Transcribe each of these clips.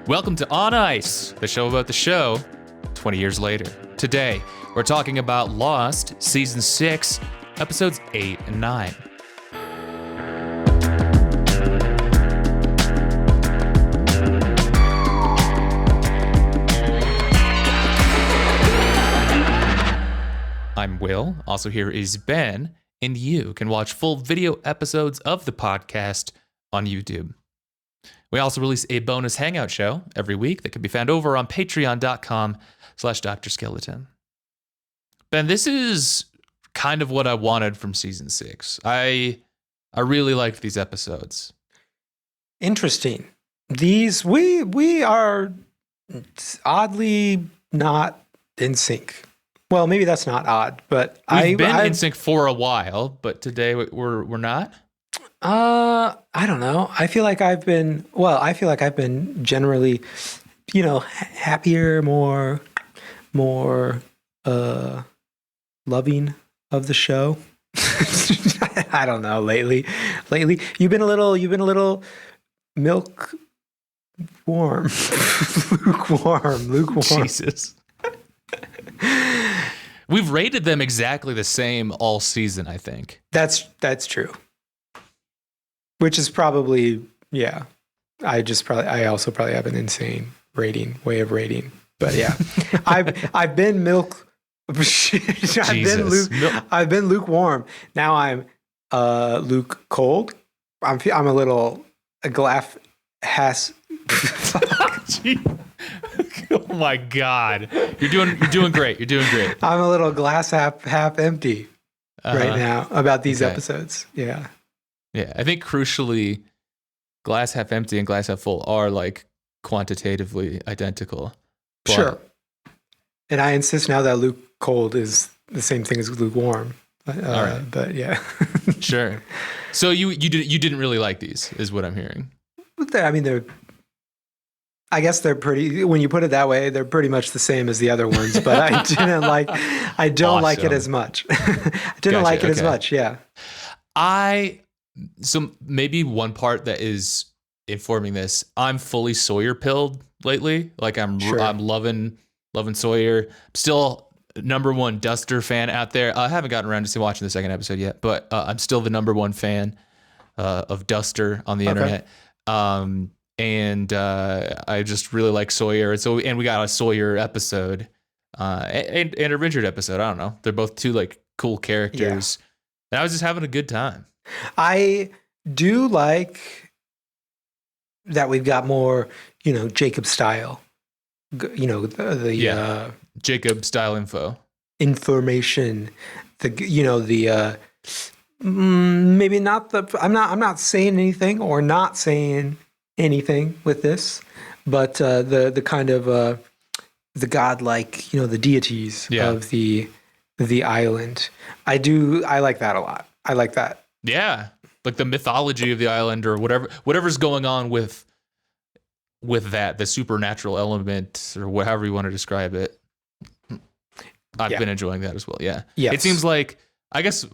Welcome to On Ice, the show about the show 20 years later. Today, we're talking about Lost, Season 6, Episodes 8 and 9. I'm Will. Also here is Ben, and you can watch full video episodes of the podcast on YouTube. We also release a bonus hangout show every week that can be found over on patreon.com/Dr. Skeleton. Ben, this is kind of what I wanted from season 6. I really liked these episodes. Interesting. These we are oddly not in sync. Well, maybe that's not odd, but We've been in sync for a while, but today we're not. I don't know. I feel like I've been generally, happier, more loving of the show. I don't know. Lately you've been a little milk warm. lukewarm. Jesus. We've rated them exactly the same all season, I think. That's true. Which is probably, yeah. I also probably have an insane way of rating. But yeah, I've been milk. I've been lukewarm. Now I'm Luke cold. I'm a little glass has. Oh my God, you're doing great. You're doing great. I'm a little glass half empty right now about these episodes. Yeah. Yeah, I think crucially, glass half empty and glass half full are like quantitatively identical. Sure. And I insist now that Luke cold is the same thing as lukewarm. All right. But yeah. Sure. So you didn't really like these, is what I'm hearing. I guess they're pretty. When you put it that way, they're pretty much the same as the other ones. But I don't like it as much. I didn't like it as much. Yeah. So maybe one part that is informing this, I'm fully Sawyer pilled lately. Like I'm loving Sawyer. Still number one Duster fan out there. I haven't gotten around to watching the second episode yet, but I'm still the number one fan of Duster on the internet. And I just really like Sawyer. And we got a Sawyer episode and a Richard episode. I don't know. They're both two like cool characters. Yeah. And I was just having a good time. I do like that we've got more, Jacob style, Jacob style information, maybe not I'm not saying anything or not saying anything with this, but the kind of the godlike, the deities of the island. I like that a lot. I like that. Yeah, like the mythology of the island or whatever's going on with that, the supernatural element or whatever you want to describe it. I've been enjoying that as well. Yeah. Yes. It seems like, I guess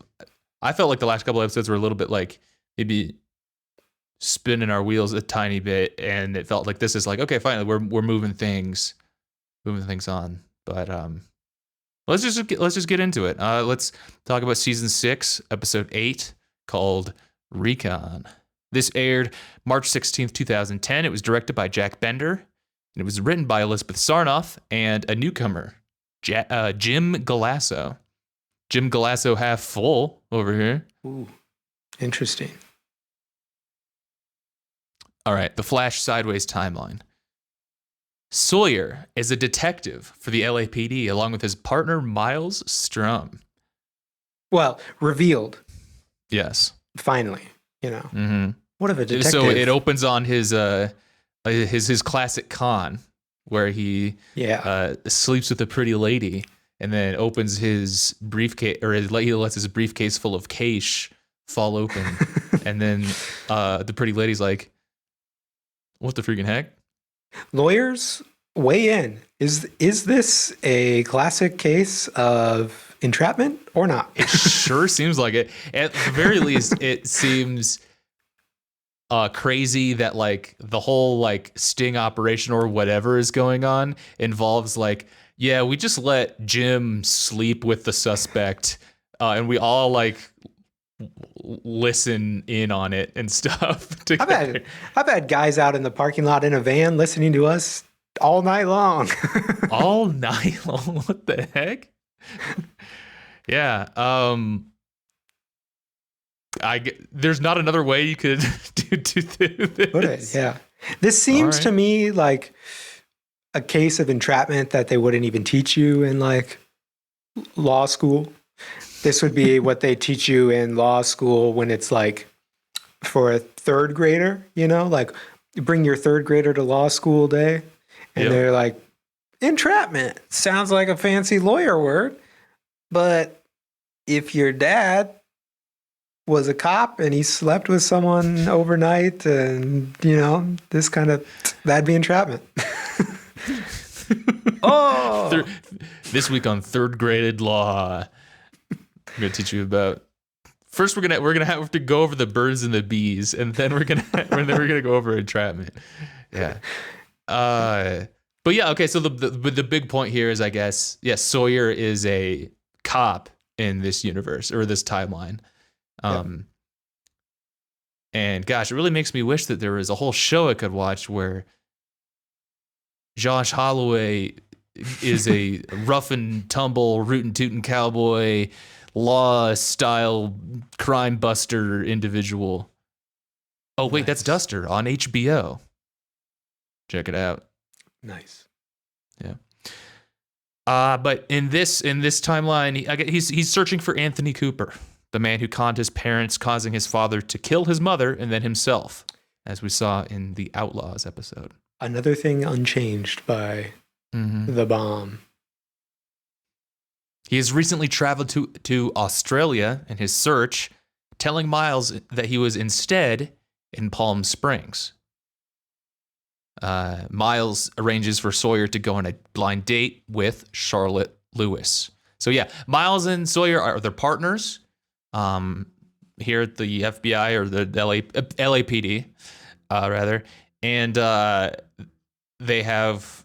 I felt like the last couple of episodes were a little bit like maybe spinning our wheels a tiny bit, and it felt like this is like, okay, finally we're moving things on. But let's just get into it. Let's talk about season 6, episode 8, called Recon. This aired March 16th, 2010. It was directed by Jack Bender, and it was written by Elizabeth Sarnoff and a newcomer, Jim Galasso. Jim Galasso half full over here. Ooh, interesting. All right, the Flash Sideways timeline. Sawyer is a detective for the LAPD along with his partner Miles Strum. Well, revealed. Yes. Finally, Mm-hmm. What of a detective? So it opens on his classic con where he sleeps with a pretty lady and then opens his briefcase, or he lets his briefcase full of cash fall open, and then the pretty lady's like, "What the freaking heck?" Lawyers, weigh in. Is this a classic case of entrapment or not? It sure seems like it. At the very least, it seems crazy that like the whole like sting operation or whatever is going on involves like, yeah, we just let Jim sleep with the suspect, and we all like listen in on it and stuff. I've had guys out in the parking lot in a van listening to us all night long. All night long. What the heck? Yeah. There's not another way you could do this. Yeah. This seems to me like a case of entrapment that they wouldn't even teach you in like law school. This would be what they teach you in law school when it's like for a third grader, you know, like you bring your third grader to law school day and they're like, entrapment sounds like a fancy lawyer word. But if your dad was a cop and he slept with someone overnight and, you know, that'd be entrapment. Oh, this week on third graded law, I'm gonna teach you about. First, we're gonna have to go over the birds and the bees, and then we're gonna go over entrapment. Yeah. But yeah, okay. So the big point here is, I guess, yes, Sawyer is a cop in this universe or this timeline. And gosh, it really makes me wish that there was a whole show I could watch where Josh Holloway is a rough and tumble, rootin' tootin' cowboy, law style crime buster individual. Oh wait, that's Duster on HBO. Check it out. Nice. Yeah. But in this timeline, he's searching for Anthony Cooper, the man who conned his parents, causing his father to kill his mother and then himself, as we saw in the Outlaws episode. Another thing unchanged by the bomb. He has recently traveled to Australia in his search, telling Miles that he was instead in Palm Springs. Miles arranges for Sawyer to go on a blind date with Charlotte Lewis. So yeah, Miles and Sawyer are their partners here at the FBI or the LAPD, rather. And they have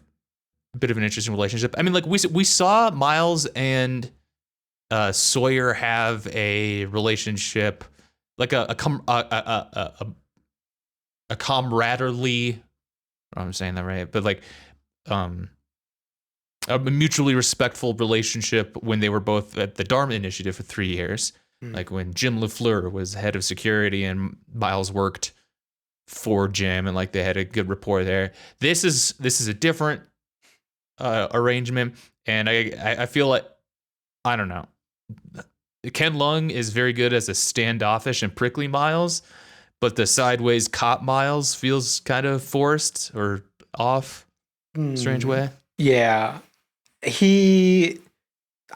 a bit of an interesting relationship. I mean, like we saw Miles and Sawyer have a relationship, like a camaraderie. I don't know if I'm saying that right, but like a mutually respectful relationship when they were both at the Dharma Initiative for 3 years. Like when Jim LaFleur was head of security and Miles worked for Jim, and like they had a good rapport there. This is a different arrangement, and I feel like, I don't know, Ken Lung is very good as a standoffish and prickly Miles, but the sideways cop Miles feels kind of forced or off, strange way. Yeah, I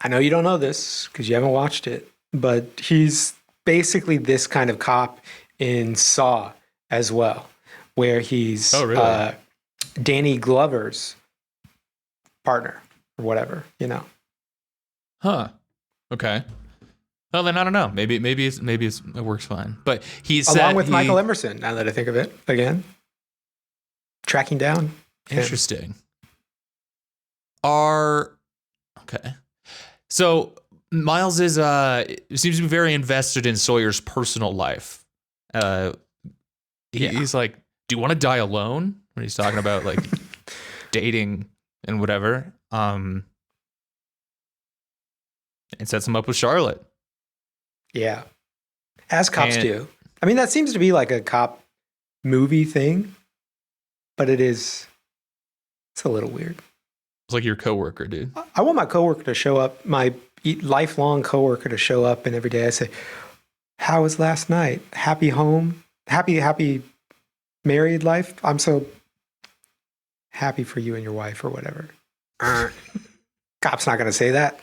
know you don't know this because you haven't watched it, but he's basically this kind of cop in Saw as well, where he's Danny Glover's partner or whatever, you know. Huh. Okay. Well, then I don't know. Maybe it works fine. But he's along with Michael Emerson. Now that I think of it, again, tracking down. Interesting. Okay. So Miles is seems to be very invested in Sawyer's personal life. He's like, "Do you want to die alone?" When he's talking about like dating and whatever. And sets him up with Charlotte. Yeah. As cops do. I mean, that seems to be like a cop movie thing, but it's a little weird. It's like your coworker, dude. I want my coworker to show up, my lifelong coworker to show up, and every day I say, "How was last night? Happy home? Happy married life? I'm so happy for you and your wife," or whatever. Cop's not going to say that.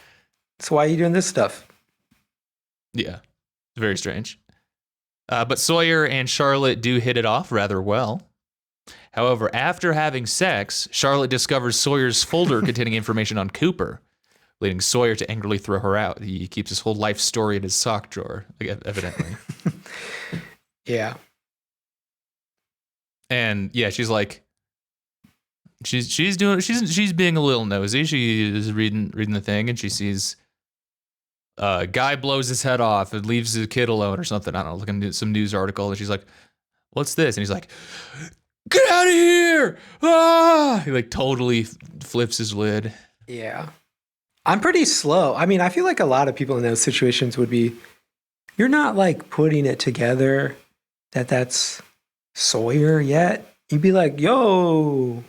So why are you doing this stuff? Yeah, very strange. But Sawyer and Charlotte do hit it off rather well. However, after having sex, Charlotte discovers Sawyer's folder containing information on Cooper, leading Sawyer to angrily throw her out. He keeps his whole life story in his sock drawer, evidently. Yeah. And yeah, she's like, she's being a little nosy. She is reading the thing, and she sees a guy blows his head off and leaves his kid alone or something. I don't know, looking at some news article, and she's like, "What's this?" And he's like, "Get out of here!" Ah! He like totally flips his lid. Yeah. I'm pretty slow. I mean, I feel like a lot of people in those situations would be, you're not like putting it together that that's Sawyer yet. You'd be like, yo,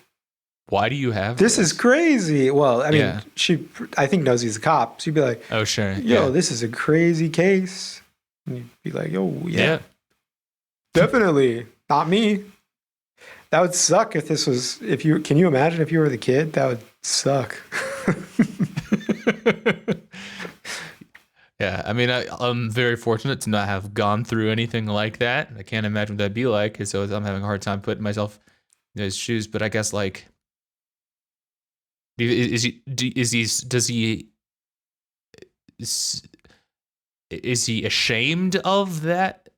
why do you have this? Is crazy. Well, I mean, Yeah. she, I think, knows he's a cop. She'd be like, Oh, sure. yo, Yeah. this is a crazy case. And you'd be like, yo, Yeah. definitely not me. That would suck if this was, can you imagine if you were the kid? That would suck. Yeah, I mean, I'm very fortunate to not have gone through anything like that. I can't imagine what that'd be like, so I'm having a hard time putting myself in his shoes. But I guess like, is he ashamed of that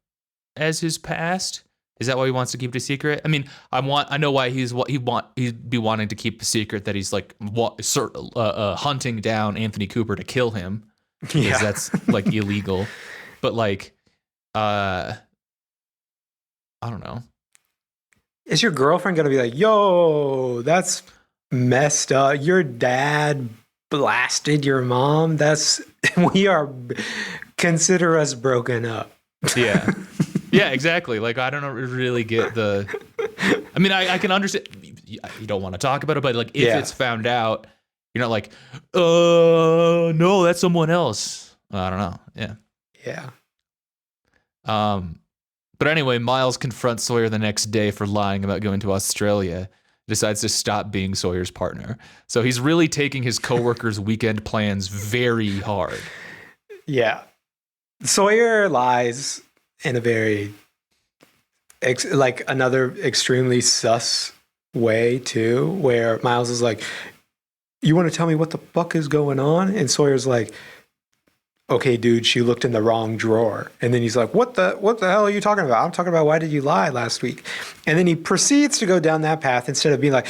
as his past? Is that why he wants to keep it a secret? I mean, I know why he'd be wanting to keep a secret that he's like hunting down Anthony Cooper to kill him. Because that's like illegal. But like, I don't know. Is your girlfriend going to be like, yo, that's messed up. Your dad blasted your mom. Consider us broken up. Yeah. Yeah, exactly. Like, I don't really get I mean, I can understand you don't want to talk about it, but like if it's found out, you're not like, no, that's someone else. I don't know. Yeah. Yeah. But anyway, Miles confronts Sawyer the next day for lying about going to Australia. Decides to stop being Sawyer's partner. So he's really taking his coworkers' weekend plans very hard. Yeah. Sawyer lies in a very, like another extremely sus way too, where Miles is like, you want to tell me what the fuck is going on? And Sawyer's like, okay, dude, she looked in the wrong drawer. And then he's like, what the hell are you talking about? I'm talking about, why did you lie last week? And then he proceeds to go down that path instead of being like,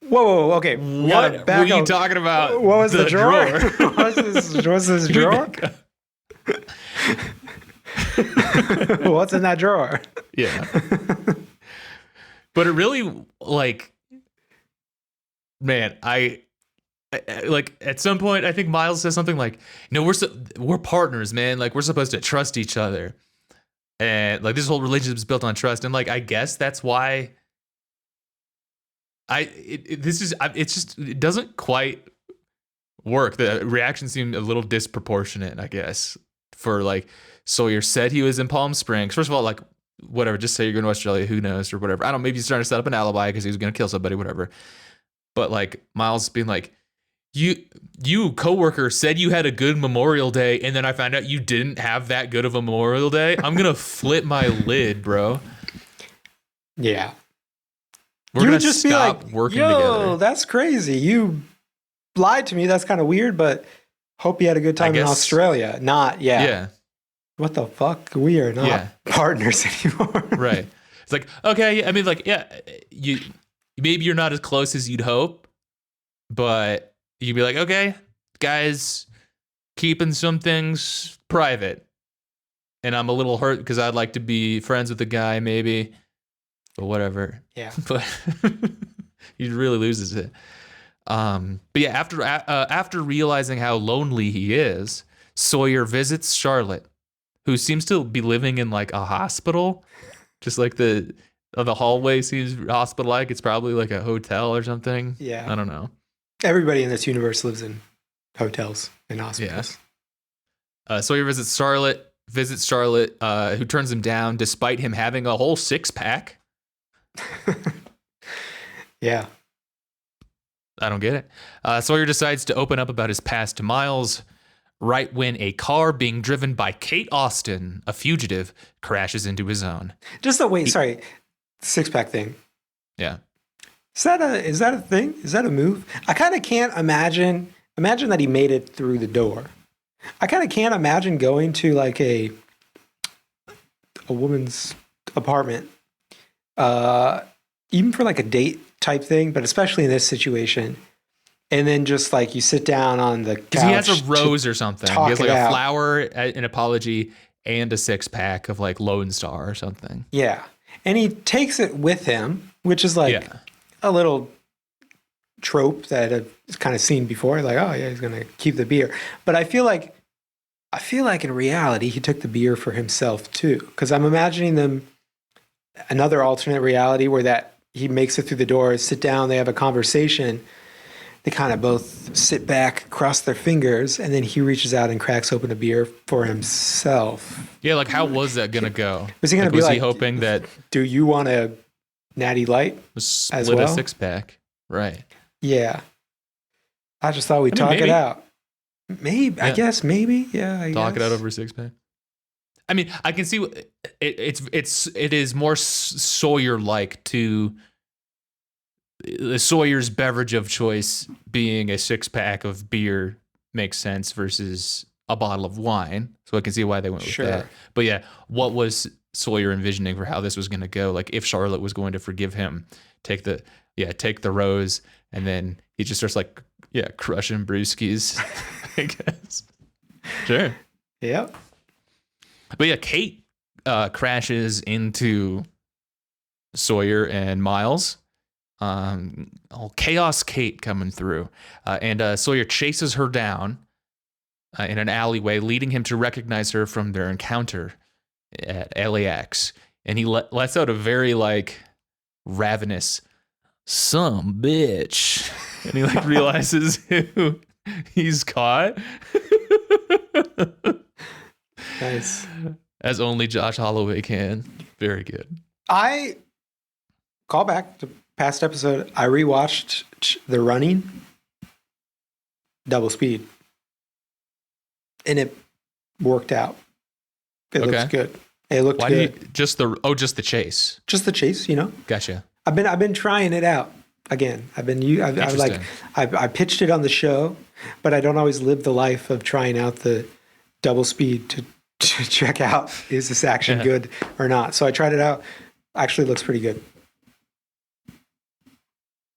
whoa, okay. What were you talking about? What was the drawer? What's this drawer? What's in that drawer? Yeah. But it really, like, man, I like at some point I think Miles says something like, no, we're partners, man. Like, we're supposed to trust each other. And like this whole relationship is built on trust. And like, I guess that's why it doesn't quite work. The reaction seemed a little disproportionate, I guess, for like Sawyer said he was in Palm Springs. First of all, like, whatever, just say you're going to Australia, who knows, or whatever. I don't know, maybe he's trying to set up an alibi because he was going to kill somebody, whatever. But like Miles being like, you coworker said you had a good Memorial Day, and then I found out you didn't have that good of a Memorial Day. I'm gonna flip my lid, bro. Yeah, we're gonna just stop working together. That's crazy. You lied to me. That's kind of weird, but hope you had a good time in Australia. Yeah. What the fuck? We are not partners anymore. Right. It's like, okay, I mean, like, yeah, maybe you're not as close as you'd hope, but you'd be like, okay, guys, keeping some things private. And I'm a little hurt because I'd like to be friends with the guy, maybe, but whatever. Yeah. But he really loses it. But yeah, after realizing how lonely he is, Sawyer visits Charlotte, who seems to be living in like a hospital, just like the hallway seems hospital-like. It's probably like a hotel or something. Yeah. I don't know. Everybody in this universe lives in hotels and hospitals. Yeah. Sawyer visits Charlotte, who turns him down despite him having a whole 6-pack. Yeah. I don't get it. Sawyer decides to open up about his past to Miles right when a car being driven by Kate Austin, a fugitive, crashes into his own. Just the wait, sorry, 6-pack thing. Yeah. Is that a thing? Is that a move? I kind of can't imagine imagine that he made it through the door. I kind of can't imagine going to like a woman's apartment, even for like a date type thing, but especially in this situation. And then just like you sit down on the couch. Because he has a rose or something. He has like a out. flower, an apology, and a 6-pack of like Lone Star or something. Yeah. And he takes it with him, which is like a little trope that I've kind of seen before. Like, oh yeah, he's going to keep the beer. But I feel like in reality, he took the beer for himself too. Because I'm imagining them another alternate reality where that he makes it through the door, sit down, they have a conversation. They kind of both sit back, cross their fingers, and then he reaches out and cracks open a beer for himself. Yeah, like how was that gonna go? Was he gonna be was like, he hoping that do you want a natty light split as well? a 6-pack? Right. Yeah. I just thought we'd talk it out. Maybe. Yeah. I guess maybe. Yeah. Talk it out over a 6-pack. I mean, I can see it is more Sawyer-like to Sawyer's beverage of choice being a 6-pack of beer makes sense versus a bottle of wine. So I can see why they went with that. But yeah, what was Sawyer envisioning for how this was going to go? Like if Charlotte was going to forgive him, take the rose, and then he just starts like, crushing brewskis, I guess. Sure. Yep. But yeah, Kate crashes into Sawyer and Miles. Chaos Kate coming through. And Sawyer chases her down in an alleyway, leading him to recognize her from their encounter at LAX. And he lets out a very like ravenous, some bitch. And he like realizes who he's caught. Nice. As only Josh Holloway can. Very good. I call back to past episode. I rewatched The Running, double speed, and it worked out. It looks good. It looked good. Just the chase. Just the chase, Gotcha. I've been trying it out again. I pitched it on the show, but I don't always live the life of trying out the double speed to check out is this action good or not. So I tried it out. Actually looks pretty good.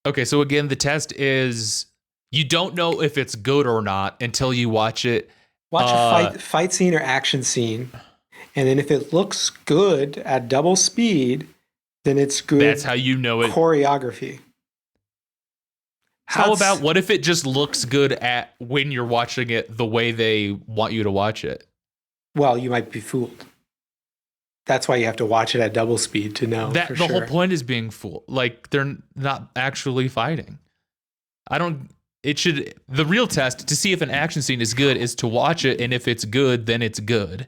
Okay, so again, the test is you don't know if it's good or not until you watch it. Watch a fight scene or action scene, and then if it looks good at double speed, then it's good. That's how you know it. Choreography. How about what if it just looks good at when you're watching it the way they want you to watch it? Well, you might be fooled. That's why you have to watch it at double speed to know. That the whole point is being fooled. Like they're not actually fighting. The real test to see if an action scene is good is to watch it, and if it's good, then it's good.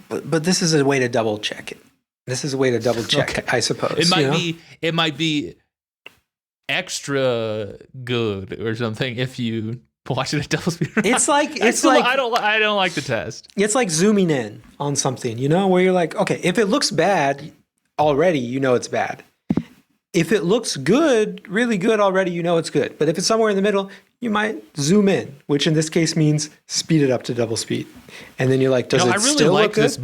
But this is a way to double check it. This is a way to double check it, I suppose. It might be extra good or something if you watch it at double speed. It's like I don't like the test. It's like zooming in on something, where you're like, okay, if it looks bad already, it's bad. If it looks good, really good already, it's good. But if it's somewhere in the middle, you might zoom in, which in this case means speed it up to double speed. And then you're like, does it still look good?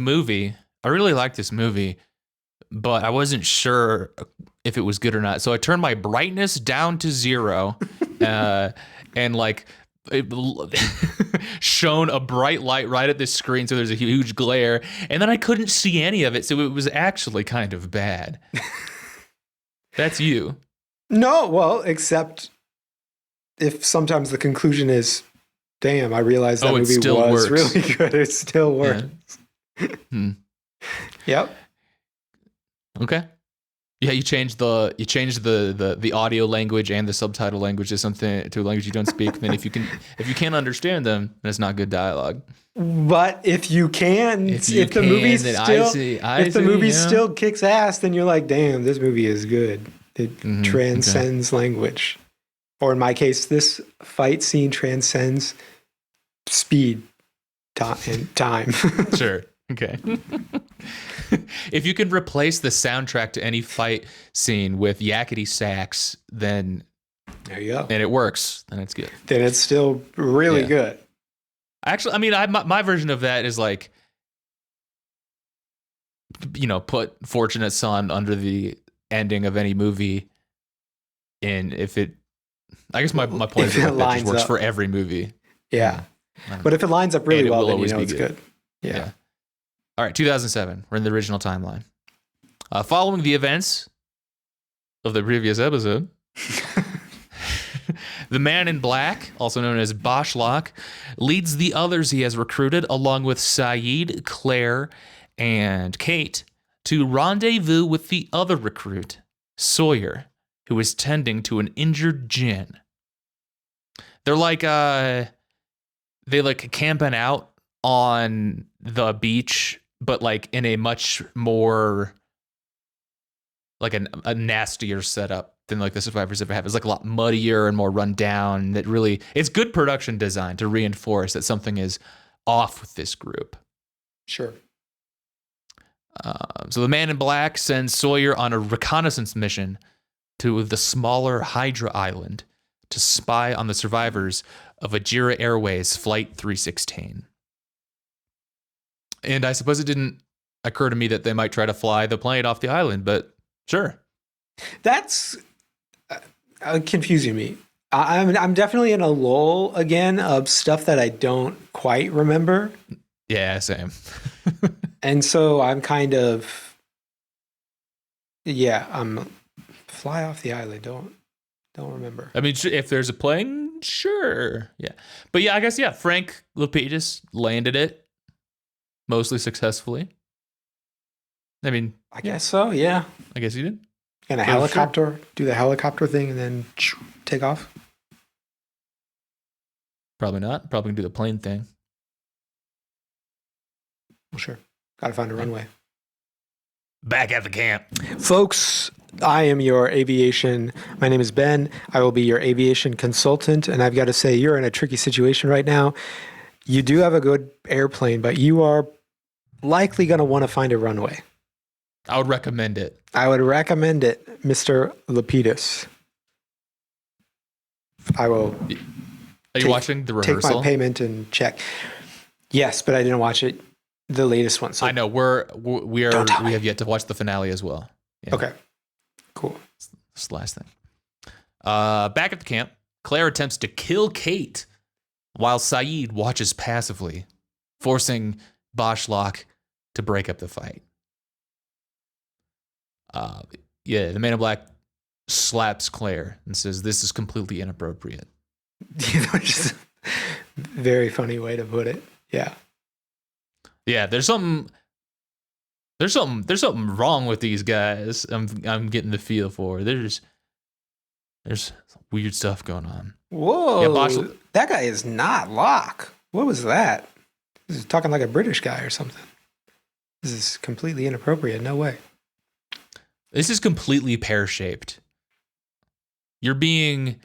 I really like this movie, but I wasn't sure if it was good or not. So I turned my brightness down to 0 and like it shone a bright light right at this screen. So there's a huge glare, and then I couldn't see any of it. So it was actually kind of bad. That's you. No, well, except if sometimes the conclusion is, damn, I realized that movie was really good. It still works. Yeah. Yep. Okay. Yeah, you changed the audio language and the subtitle language to a language you don't speak. Then if you can't understand them, then it's not good dialogue. But if you can, if the movie still kicks ass, then you're like, damn, this movie is good. It transcends language. Or in my case, this fight scene transcends speed and time. Sure. Okay. If you can replace the soundtrack to any fight scene with yakety sax, then There you go. and it works, then it's good. Then it's still really Yeah. good. Actually, I mean, my version of that is like, put Fortunate Son under the ending of any movie, and if it, I guess my point is If it that just lines works up. for every movie. Yeah. I don't But if it lines up really And it well, will then you always know be it's good. good. Yeah. All right, 2007. We're in the original timeline. Following the events of the previous episode, the Man in Black, also known as Boschlock, leads the others he has recruited, along with Sayid, Claire, and Kate, to rendezvous with the other recruit, Sawyer, who is tending to an injured Jin. They're like, they like camping out on the beach, but like in a much more like a nastier setup than like the survivors ever have. It's like a lot muddier and more run down. That really, it's good production design to reinforce that something is off with this group. Sure. So the Man in Black sends Sawyer on a reconnaissance mission to the smaller Hydra Island to spy on the survivors of Ajira Airways Flight 316. And I suppose it didn't occur to me that they might try to fly the plane off the island, but sure. That's confusing me. I'm definitely in a lull again of stuff that I don't quite remember. Yeah, same. And so I'm kind of, I'm fly off the island. Don't remember. I mean, if there's a plane, sure. Yeah. But yeah, I guess, Frank Lapidus landed it mostly successfully. I mean, I guess so. Yeah. I guess he did. And a For helicopter, do the helicopter thing and then take off. Probably not. Probably can do the plane thing. Well, sure. Got to find a runway. Back at the camp. Folks, I am your aviation. My name is Ben. I will be your aviation consultant. And I've got to say, you're in a tricky situation right now. You do have a good airplane, but you are likely going to want to find a runway. I would recommend it. I would recommend it, Mr. Lapidus. I will Are you watching the take rehearsal? my payment and check. Yes, but I didn't watch it, the latest one. So I know we have yet to watch the finale as well. Yeah. Okay, cool. This last thing. Back at the camp, Claire attempts to kill Kate while Sayid watches passively, forcing Boschlock to break up the fight. The Man in Black slaps Claire and says, "This is completely inappropriate." Just very funny way to put it. Yeah. Yeah, there's something wrong with these guys. I'm getting the feel for. There's weird stuff going on. Whoa, Yeah, that guy is not Locke. What was that? This is talking like a British guy or something. This is completely inappropriate. No way. This is completely pear-shaped. You're being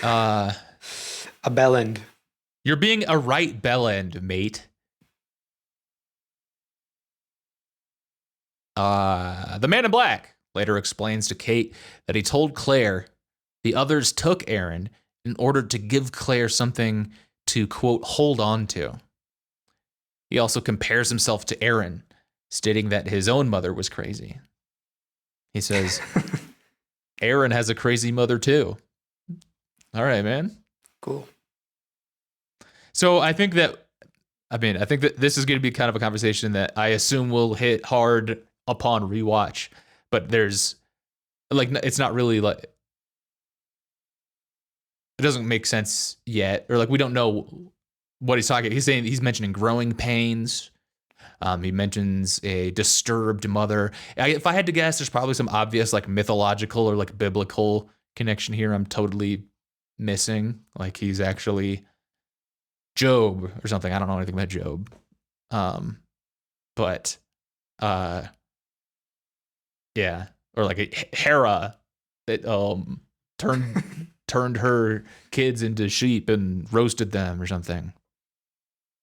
A bellend. you're being a right bell end, mate. The Man in Black later explains to Kate that he told Claire the others took Aaron in order to give Claire something to, quote, hold on to. He also compares himself to Aaron, stating that his own mother was crazy. He says, Aaron has a crazy mother too. All right, man. Cool. So I think that this is going to be kind of a conversation that I assume will hit hard upon rewatch, but there's like, it's not really like, it doesn't make sense yet, or like we don't know what he's talking. He's mentioning growing pains. He mentions a disturbed mother. If I had to guess, there's probably some obvious like mythological or like biblical connection here I'm totally missing. Like he's actually Job or something. I don't know anything about Job. But yeah, or like a Hera that turned her kids into sheep and roasted them or something.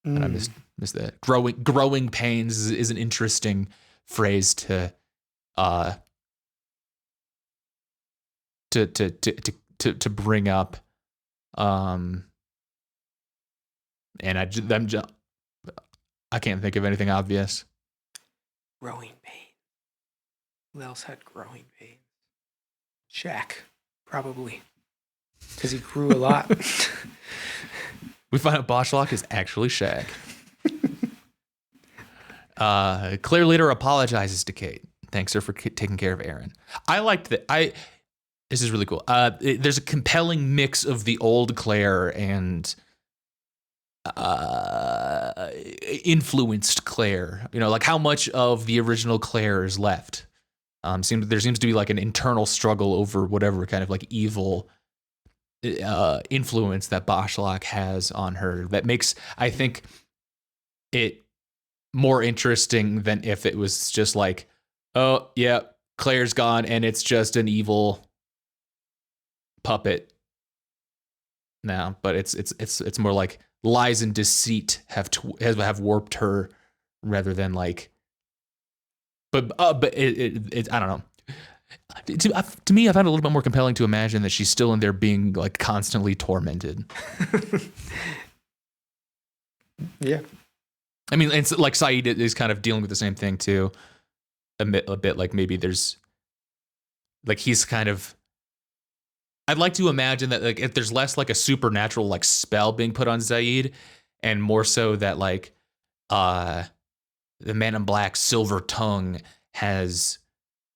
And I missed that. Growing pains is an interesting phrase to to bring up. And I can't think of anything obvious. Growing pain. Who else had growing pain? Shaq, probably, because he grew a lot. We find out Boschlock is actually Shaq. Claire later apologizes to Kate, thanks her for taking care of Aaron. I liked that. This is really cool. There's a compelling mix of the old Claire and influenced Claire. You know, like how much of the original Claire is left. There seems to be like an internal struggle over whatever kind of like evil influence that Boschlock has on her. That makes, I think, it more interesting than if it was just like, oh yeah, Claire's gone and it's just an evil puppet now. But it's more like lies and deceit have warped her rather than like. But it I don't know. To me, I find it a little bit more compelling to imagine that she's still in there being like constantly tormented. Yeah. I mean, it's like Saeed is kind of dealing with the same thing too. A bit like maybe there's like he's kind of. I'd like to imagine that like if there's less like a supernatural like spell being put on Saeed, and more so that like the Man in Black Silver Tongue has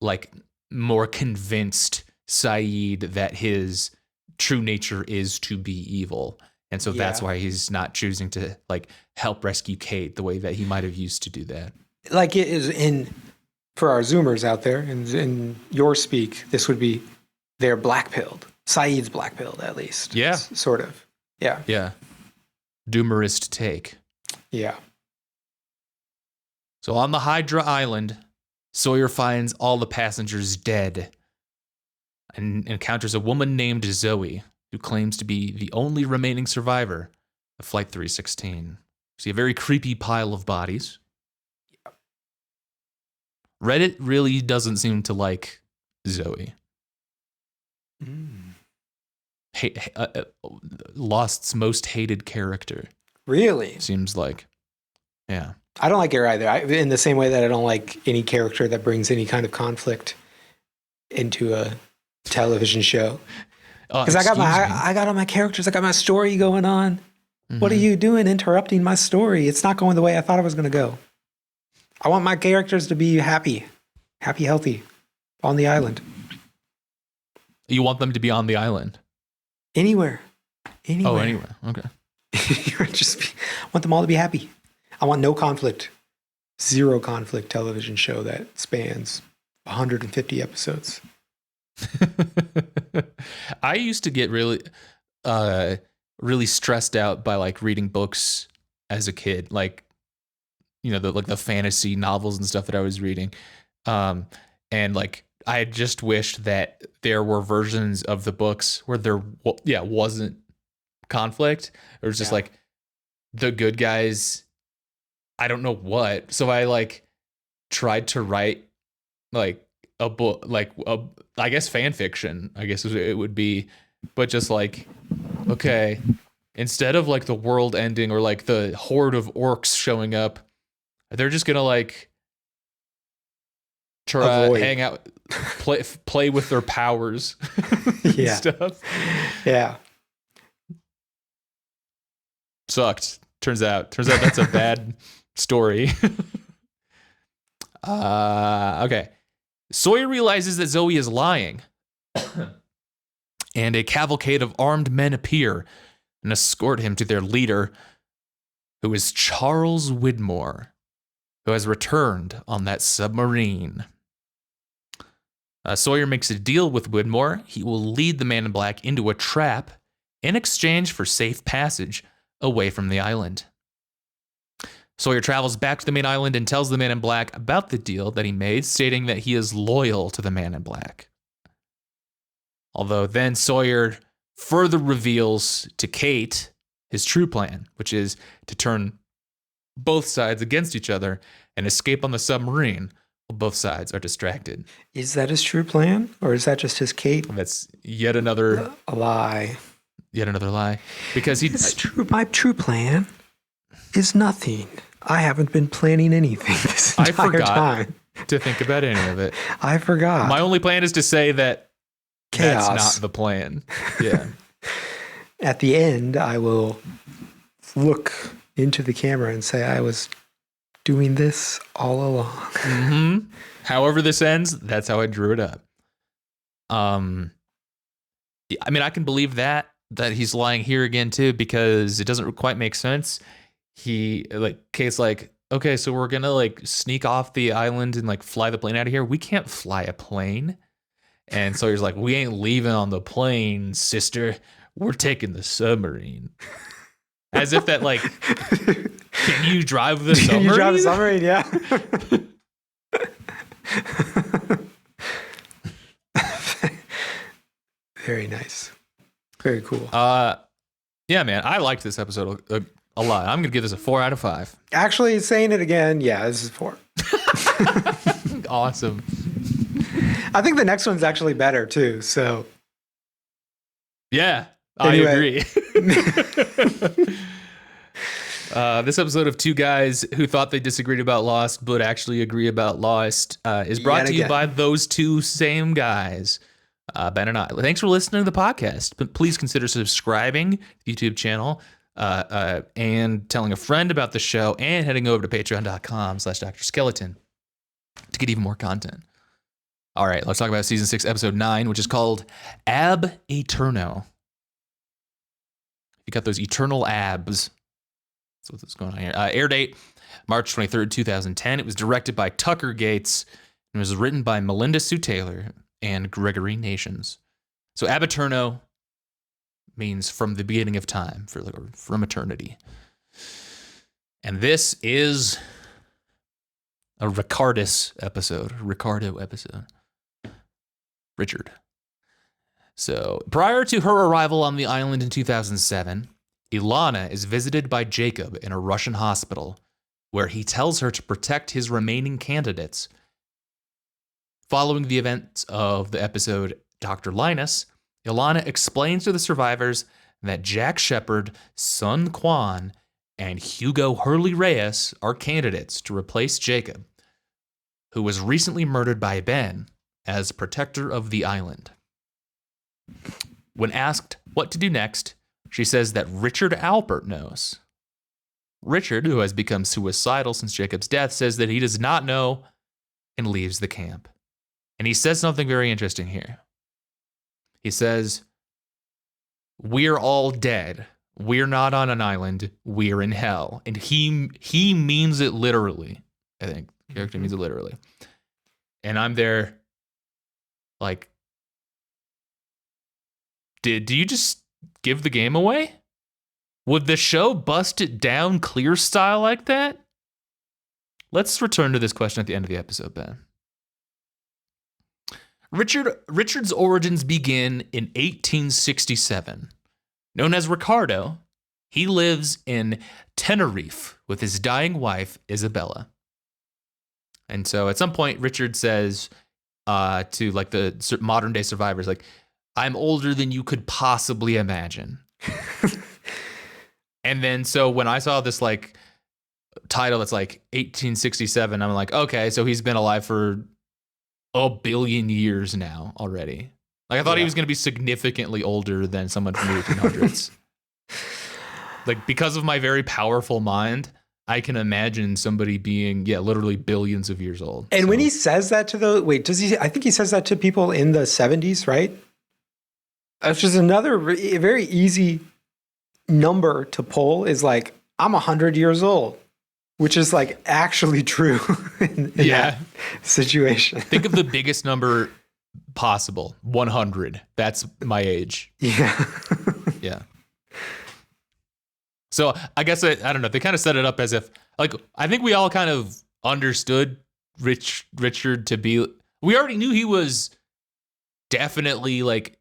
like more convinced Saeed that his true nature is to be evil. And so that's why he's not choosing to like help rescue Kate the way that he might have used to do that. Like it is for our Zoomers out there, in your speak, this would be they're black-pilled. Saeed's black-pilled, at least. Yeah. Sort of. Yeah. Yeah. Doomerist take. Yeah. So on the Hydra Island, Sawyer finds all the passengers dead and encounters a woman named Zoe who claims to be the only remaining survivor of Flight 316. See a very creepy pile of bodies. Reddit really doesn't seem to like Zoe. Lost's most hated character. Really? Seems like. Yeah. I don't like her either. In the same way that I don't like any character that brings any kind of conflict into a television show. Because I got all my characters. I got my story going on. Mm-hmm. What are you doing interrupting my story? It's not going the way I thought it was going to go. I want my characters to be happy, healthy, on the island. You want them to be on the island? Anywhere. Oh, anywhere. Okay. I want them all to be happy. I want no conflict. Zero conflict television show that spans 150 episodes. I used to get really stressed out by like reading books as a kid, like you know the fantasy novels and stuff that I was reading, and like I just wished that there were versions of the books where there wasn't conflict. It was just like the good guys. I don't know what. So I like tried to write like a book, like I guess fan fiction, I guess it would be, but just like, okay, instead of like the world ending or like the horde of orcs showing up, they're just gonna like try hang out, play with their powers, and stuff. Yeah, sucked. Turns out that's a bad story. Okay. Sawyer realizes that Zoe is lying, and a cavalcade of armed men appear and escort him to their leader, who is Charles Widmore, who has returned on that submarine. Sawyer makes a deal with Widmore. He will lead the Man in Black into a trap in exchange for safe passage away from the island. Sawyer travels back to the main island and tells the Man in Black about the deal that he made, stating that he is loyal to the Man in Black. Although then Sawyer further reveals to Kate his true plan, which is to turn both sides against each other and escape on the submarine both sides are distracted. Is that his true plan, or is that just his cape? That's yet another A lie. lie. Because My true plan is nothing. I haven't been planning anything this entire time. To think about any of it. I forgot. My only plan is to say that Chaos. That's not the plan. Yeah. At the end, I will look into the camera and say I was doing this all along. Mm-hmm. However this ends, that's how I drew it up. I mean, I can believe that he's lying here again too, because it doesn't quite make sense. Kate's like, okay, so we're gonna like sneak off the island and like fly the plane out of here. We can't fly a plane. And Sawyer's like, we ain't leaving on the plane, sister. We're taking the submarine. As if that, like, can you drive the submarine? Can you drive the submarine? Yeah. Very nice. Very cool. Yeah, man, I liked this episode a lot. I'm gonna give this a 4 out of 5. Actually, saying it again, yeah, this is 4. Awesome. I think the next one's actually better too. So, yeah, anyway. I agree. This episode of two guys who thought they disagreed about Lost but actually agree about Lost is brought to you by those two same guys, Ben and I. Thanks for listening to the podcast. But please consider subscribing to the YouTube channel and telling a friend about the show and heading over to patreon.com/Dr. Skeleton to get even more content. All right, let's talk about season 6, episode 9, which is called Aeterno. You got those eternal abs. That's what's going on here. Air date, March 23rd, 2010. It was directed by Tucker Gates and was written by Melinda Sue Taylor and Gregory Nations. So Aeterno means from the beginning of time, from eternity. And this is a Ricardo episode. Richard. So, prior to her arrival on the island in 2007, Ilana is visited by Jacob in a Russian hospital, where he tells her to protect his remaining candidates. Following the events of the episode Dr. Linus, Ilana explains to the survivors that Jack Shepard, Sun Quan, and Hugo Hurley Reyes are candidates to replace Jacob, who was recently murdered by Ben as protector of the island. When asked what to do next, she says that Richard Alpert knows. Richard, who has become suicidal since Jacob's death, says that he does not know and leaves the camp. And he says something very interesting here. He says, "We're all dead. We're not on an island. We're in hell." And he means it literally. I think the character means it literally. And I'm there like, do you just give the game away? Would the show bust it down clear style like that? Let's return to this question at the end of the episode, Ben. Richard's origins begin in 1867. Known as Ricardo, he lives in Tenerife with his dying wife, Isabella. And so at some point, Richard says to like the modern day survivors, like, "I'm older than you could possibly imagine." And then so when I saw this like title that's like 1867, I'm like, okay, so he's been alive for a billion years now already. Like I thought he was going to be significantly older than someone from the 1800s. Like because of my very powerful mind, I can imagine somebody being, literally billions of years old. And when he says that to I think he says that to people in the 70s, right? That's just another very easy number to pull is like, I'm 100 years old, which is like actually true in that situation. Think of the biggest number possible, 100. That's my age. Yeah. Yeah. So I guess, I don't know, they kind of set it up as if, like, I think we all kind of understood Richard to be, we already knew he was definitely like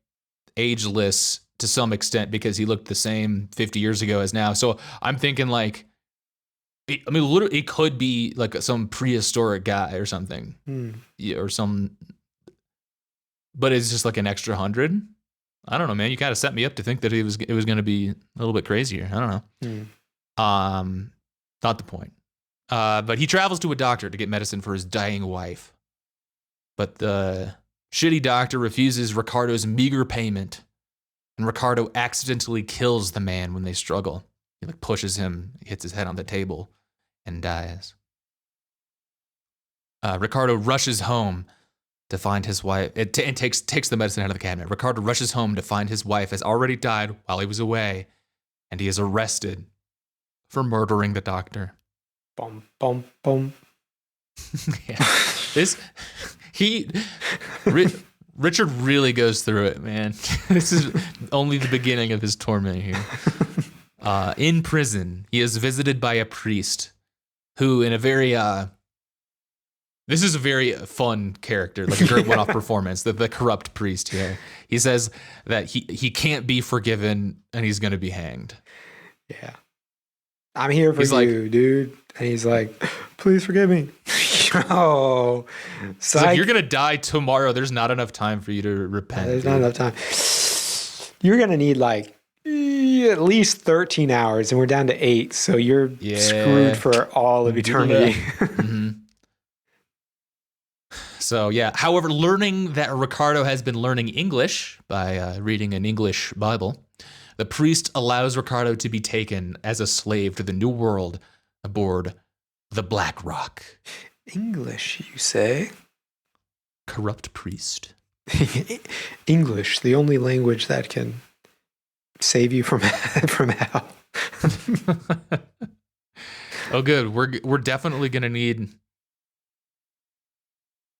ageless to some extent because he looked the same 50 years ago as now. So I'm thinking like I mean, literally, it could be like some prehistoric guy or something, Hmm. yeah, or some. But it's just like an extra 100. I don't know, man. You kind of set me up to think that it was going to be a little bit crazier. I don't know. Not the point. But he travels to a doctor to get medicine for his dying wife. But the shitty doctor refuses Ricardo's meager payment, and Ricardo accidentally kills the man when they struggle. He like pushes him, hits his head on the table, and dies. Ricardo rushes home to find his wife, and takes the medicine out of the cabinet. Ricardo rushes home to find his wife has already died while he was away, and he is arrested for murdering the doctor. Bum, bum, bum. Yeah. Richard really goes through it, man. This is only the beginning of his torment here. In prison, he is visited by a priest who, in a very this is a very fun character, like a great one-off performance. The corrupt priest here. He says that he can't be forgiven and he's going to be hanged. Yeah. I'm here for you, dude. And he's like, please forgive me. Oh, like, you're going to die tomorrow. There's not enough time for you to repent. There's not enough time. You're going to need like at least 13 hours and we're down to 8. So you're screwed for all of eternity. Mm-hmm. So, yeah. However, learning that Ricardo has been learning English by reading an English Bible, the priest allows Ricardo to be taken as a slave to the New World aboard the Black Rock. English, you say? Corrupt priest. English, the only language that can save you from hell. Oh, good. We're definitely gonna need.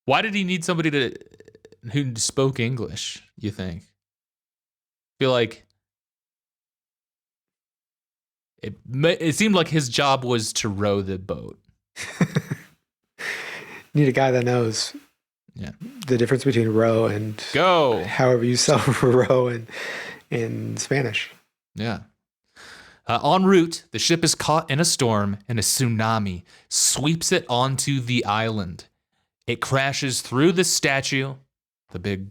Why did he need somebody who spoke English? You think? I feel like it seemed like his job was to row the boat. Need a guy that knows the difference between row and go. However you spell row in Spanish. Yeah. En route, the ship is caught in a storm and a tsunami sweeps it onto the island. It crashes through the statue, the big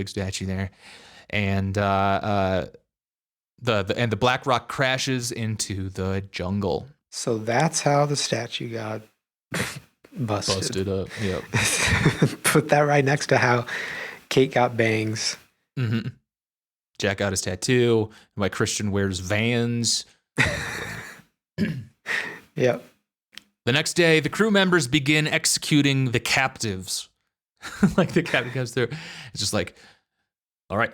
statue there, and the Black Rock crashes into the jungle. So that's how the statue got busted up. Yep. Put that right next to how Kate got bangs. Mm-hmm. Jack got his tattoo. My Christian wears Vans. Yep. The next day, the crew members begin executing the captives. Like the captain comes through. It's just like, all right.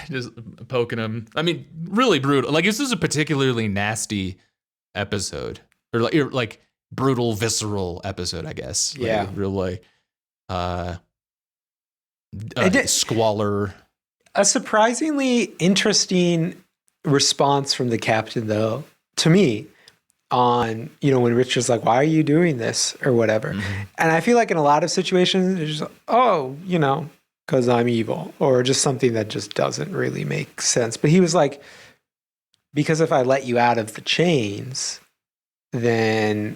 Just poking him. I mean, really brutal. Like, this is a particularly nasty episode. Or like brutal, visceral episode, I guess. Like, yeah. Real like squalor. A surprisingly interesting response from the captain, though, to me, on, when Rich was like, why are you doing this or whatever. Mm-hmm. And I feel like in a lot of situations, it's just, because I'm evil, or just something that just doesn't really make sense. But he was like, because if I let you out of the chains, then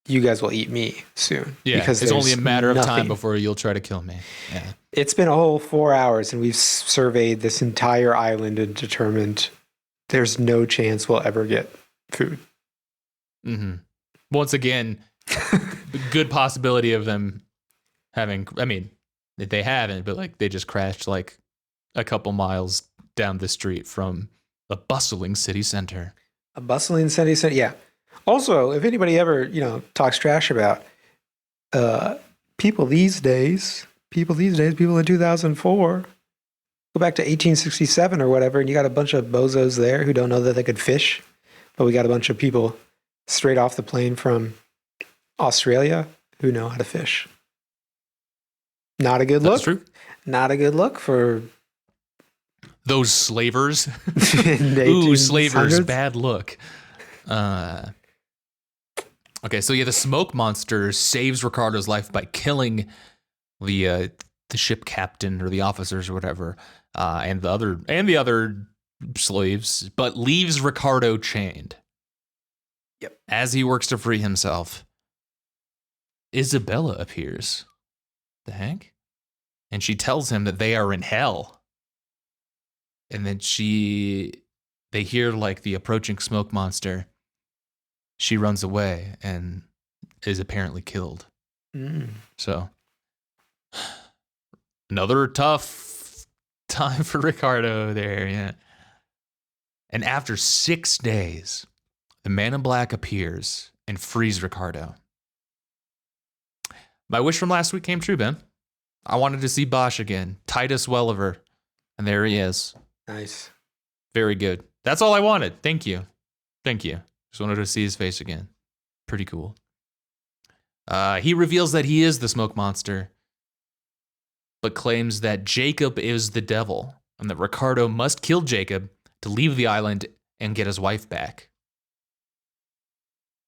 you guys will eat me soon. Yeah, because it's only a matter of time before you'll try to kill me. Yeah. It's been a whole 4 hours, and we've surveyed this entire island and determined there's no chance we'll ever get food. Mm-hmm. Once again, good possibility of them having, I mean, they haven't, but like they just crashed like a couple miles down the street from a bustling city center. A bustling city center, yeah. Also, if anybody ever, talks trash about people these days, people in 2004, go back to 1867 or whatever, and you got a bunch of bozos there who don't know that they could fish, but we got a bunch of people straight off the plane from Australia who know how to fish. Not a good look. That's true. Not a good look for those slavers. Ooh, slavers, bad look. Okay, so the smoke monster saves Ricardo's life by killing the ship captain or the officers or whatever, and the other slaves, but leaves Ricardo chained. Yep. As he works to free himself, Isabella appears. The heck? And she tells him that they are in hell. And then they hear like the approaching smoke monster. She runs away and is apparently killed. So another tough time for Ricardo there, yeah. And after 6 days, the Man in Black appears and frees Ricardo. My wish from last week came true, Ben. I wanted to see Bosch again, Titus Welliver, and there he is. Nice. Very good. That's all I wanted. Thank you. Just wanted to see his face again. Pretty cool. He reveals that he is the smoke monster, but claims that Jacob is the devil, and that Ricardo must kill Jacob to leave the island and get his wife back.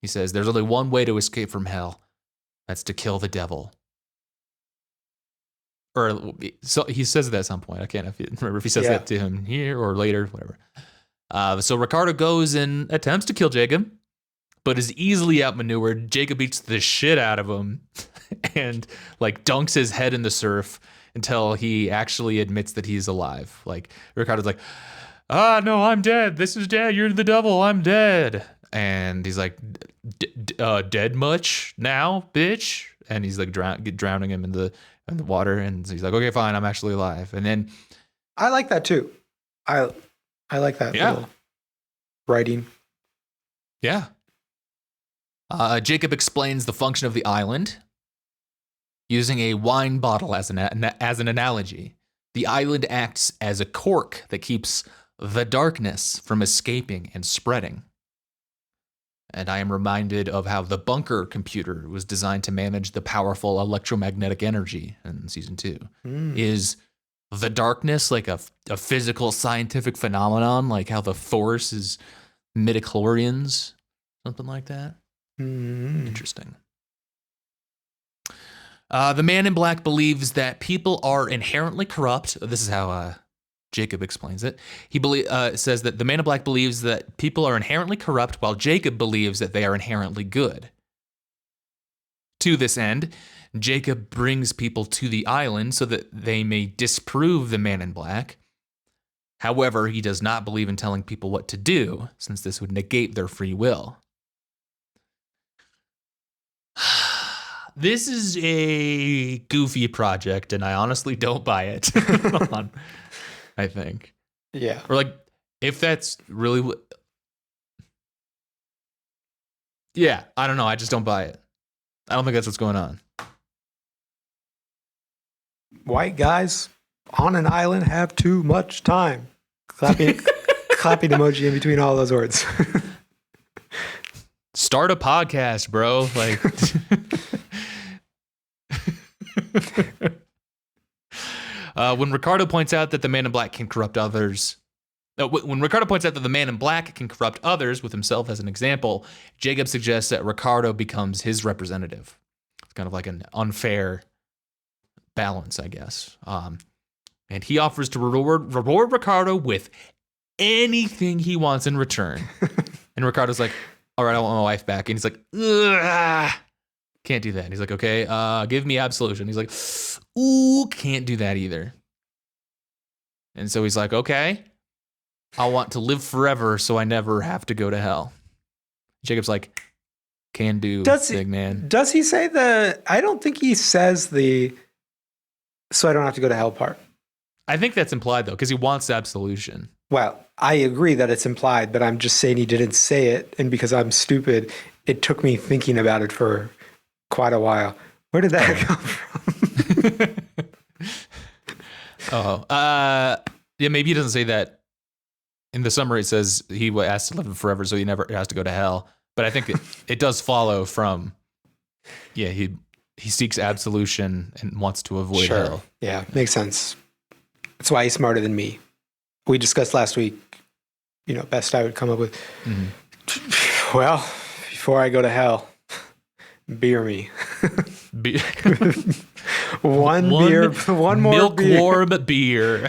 He says there's only one way to escape from hell. That's to kill the devil. Or so he says it at some point. I can't remember if he says that to him here or later, whatever. So Ricardo goes and attempts to kill Jacob, but is easily outmaneuvered. Jacob beats the shit out of him and like dunks his head in the surf until he actually admits that he's alive. Like Ricardo's like, no, I'm dead. This is dead. You're the devil. I'm dead. And he's like, dead much now, bitch? And he's like drowning him in the water. And he's like, okay, fine. I'm actually alive. And then I like that too. I like that little writing. Yeah. Jacob explains the function of the island using a wine bottle as an analogy. The island acts as a cork that keeps the darkness from escaping and spreading. And I am reminded of how the bunker computer was designed to manage the powerful electromagnetic energy in season 2. Is the darkness like a physical scientific phenomenon, like how the Force is midichlorians, something like that? Interesting. The Man in Black believes that people are inherently corrupt. This is how Jacob explains it. He says that the Man in Black believes that people are inherently corrupt, while Jacob believes that they are inherently good. To this end, Jacob brings people to the island so that they may disprove the Man in Black. However, he does not believe in telling people what to do, since this would negate their free will. This is a goofy project, and I honestly don't buy it. I think. Yeah. Or like, if that's really yeah, I don't know. I just don't buy it. I don't think that's what's going on. White guys on an island have too much time. Clapping emoji in between all those words. Start a podcast, bro. Like, when Ricardo points out that the Man in Black can corrupt others, when Ricardo points out that the Man in Black can corrupt others, with himself as an example, Jacob suggests that Ricardo becomes his representative. It's kind of like an unfair balance, I guess. And he offers to reward Ricardo with anything he wants in return. And Ricardo's like, all right, I want my wife back. And he's like, ugh, can't do that. And he's like, okay, give me absolution. He's like, ooh, can't do that either. And so he's like, okay, I want to live forever so I never have to go to hell. Jacob's like, can do, big man. Does he say I don't think he says so I don't have to go to hell part. I think that's implied, though, because he wants absolution. Well, I agree that it's implied, but I'm just saying he didn't say it. And because I'm stupid, it took me thinking about it for quite a while. Where did that come from? Yeah, maybe he doesn't say that. In the summary, it says he has to live forever, so he never has to go to hell. But I think it does follow from, he seeks absolution and wants to avoid hell. Yeah, makes sense. That's why he's smarter than me. We discussed last week, best I would come up with. Mm-hmm. Well, before I go to hell, beer me. One beer, one more milk beer. Warm beer.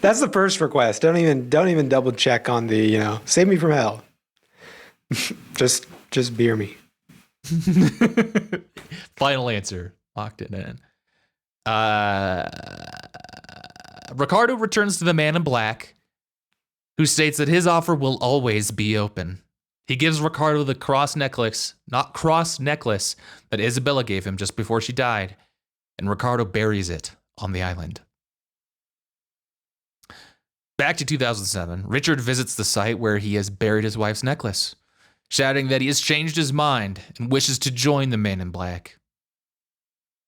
That's the first request. Don't even double check on the, save me from hell. Just Just beer me. Final answer. Locked it in. Ricardo returns to the Man in Black, who states that his offer will always be open. He gives Ricardo the cross necklace that Isabella gave him just before she died, and Ricardo buries it on the island. Back to 2007, Richard visits the site where he has buried his wife's necklace, shouting that he has changed his mind and wishes to join the Man in Black.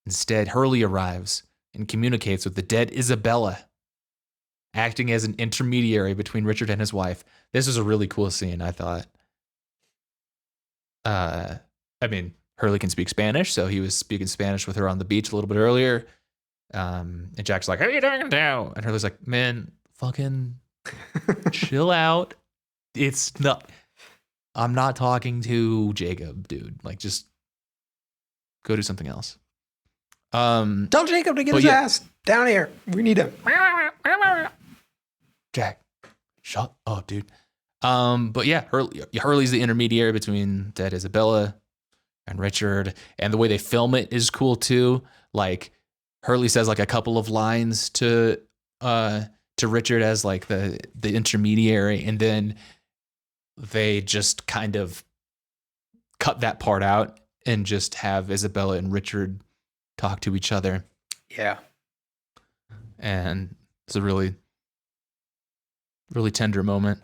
Instead, Hurley arrives and communicates with the dead Isabella, acting as an intermediary between Richard and his wife. This was a really cool scene, I thought. I mean, Hurley can speak Spanish, so he was speaking Spanish with her on the beach a little bit earlier. And Jack's like, "How are you doing now?" And Hurley's like, "Man, fucking chill out. It's not. I'm not talking to Jacob, dude. Like, just go do something else." Tell Jacob to get his ass down here. We need him. Jack, shut up, dude. But yeah, Hurley's the intermediary between dead Isabella and Richard, and the way they film it is cool too. Like, Hurley says like a couple of lines to Richard as like the intermediary, and then they just kind of cut that part out and just have Isabella and Richard talk to each other. Yeah. And it's a really, really tender moment.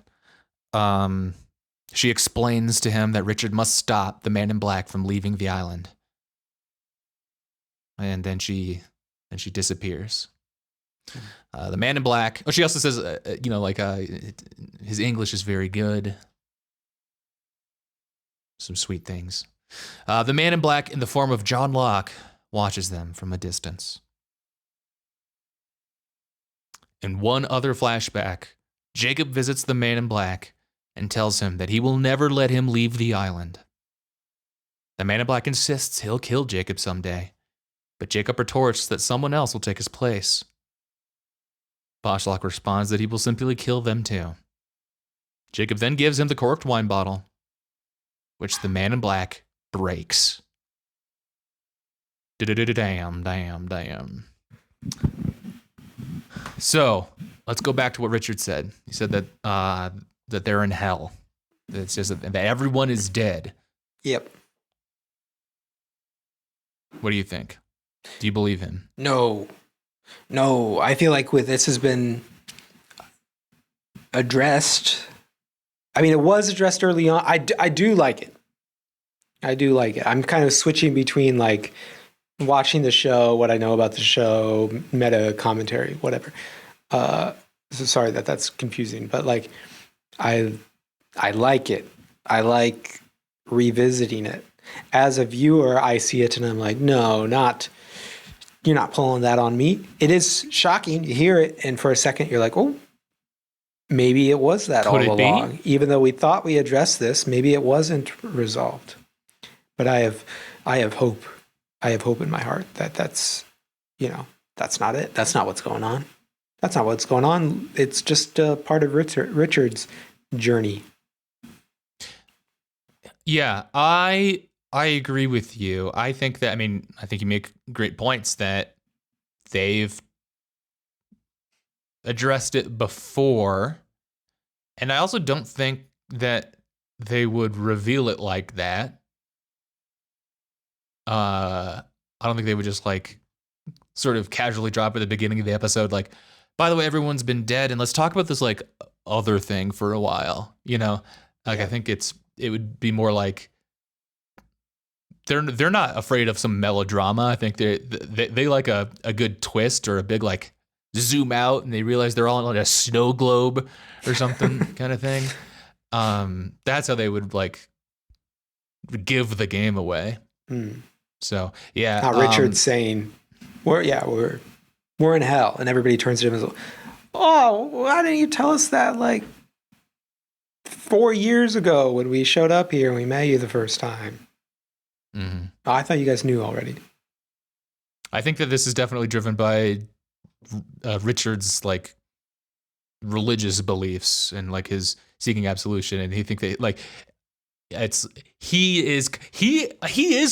She explains to him that Richard must stop the Man in Black from leaving the island. And then she disappears. The Man in Black. Oh, she also says, his English is very good. Some sweet things. The Man in Black, in the form of John Locke, watches them from a distance. In one other flashback, Jacob visits the Man in Black and tells him that he will never let him leave the island. The Man in Black insists he'll kill Jacob someday, but Jacob retorts that someone else will take his place. Boschlock responds that he will simply kill them too. Jacob then gives him the corked wine bottle, which the Man in Black breaks. Damn. So, let's go back to what Richard said. He said that that they're in hell. It says that everyone is dead. Yep. What do you think? Do you believe him? No. I feel like this has been addressed. I mean, it was addressed early on. I do like it. I'm kind of switching between like watching the show, what I know about the show, meta commentary, whatever. So sorry that's confusing, but like I like it. I like revisiting it. As a viewer, I see it and I'm like, no, you're not pulling that on me. It is shocking. You hear it, and for a second you're like, oh, maybe it was that all along. Even though we thought we addressed this, maybe it wasn't resolved. But I have hope. I have hope in my heart that that's not it. That's not what's going on. That's not what's going on. It's just a part of Richard's journey. Yeah, I agree with you. I think you make great points that they've addressed it before. And I also don't think that they would reveal it like that. I don't think they would just like sort of casually drop at the beginning of the episode, like, by the way, everyone's been dead, and let's talk about this like other thing for a while. I think it would be more like they're not afraid of some melodrama. I think they like a good twist or a big like zoom out, and they realize they're all on a snow globe or something kind of thing. That's how they would like give the game away. So yeah, now Richard's saying, we're in hell, and everybody turns to him and says, "Oh, why didn't you tell us that like 4 years ago when we showed up here and we met you the first time?" Mm-hmm. Oh, I thought you guys knew already. I think that this is definitely driven by Richard's like religious beliefs and like his seeking absolution, and he think they like he is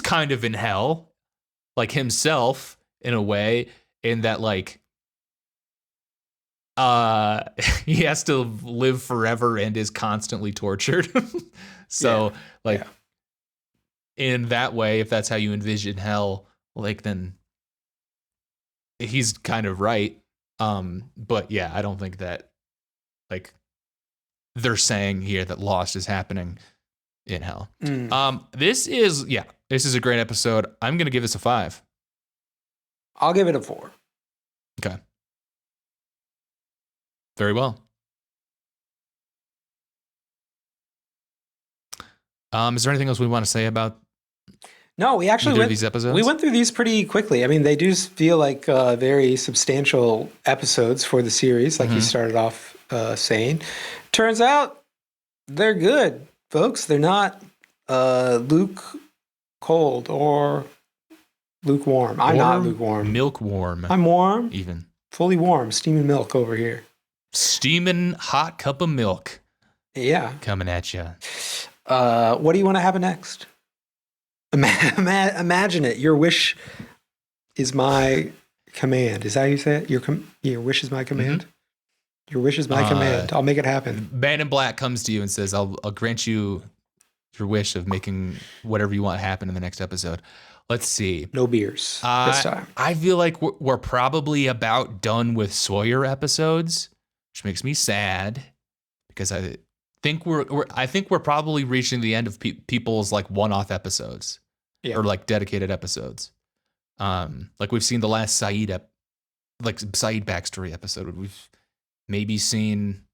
kind of in hell, like himself in a way, in that like he has to live forever and is constantly tortured. So like in that way, if that's how you envision hell, like then he's kind of right. But yeah, I don't think that like they're saying here that Lost is happening in hell. This is a great episode. I'm gonna give this a 5. I'll give it a 4. Okay. Very well. Is there anything else we want to say about No, we actually these episodes? We went through these pretty quickly. I mean, they do feel like very substantial episodes for the series, like you started off saying. Turns out they're good, folks. They're not Luke cold or lukewarm. I'm not lukewarm. Milk warm. I'm warm. Even. Fully warm. Steaming milk over here. Steaming hot cup of milk. Yeah. Coming at you. What do you want to have next? Imagine it. Your wish is my command. Is that how you say it? Your wish is my command? Your wish is my command. I'll make it happen. Man in Black comes to you and says, I'll grant you your wish of making whatever you want happen in the next episode. Let's see. No beers this time. I feel like we're probably about done with Sawyer episodes, which makes me sad because I think we're probably reaching the end of people's like one-off episodes or like dedicated episodes. Like we've seen the last Saeed backstory episode. We've maybe seen.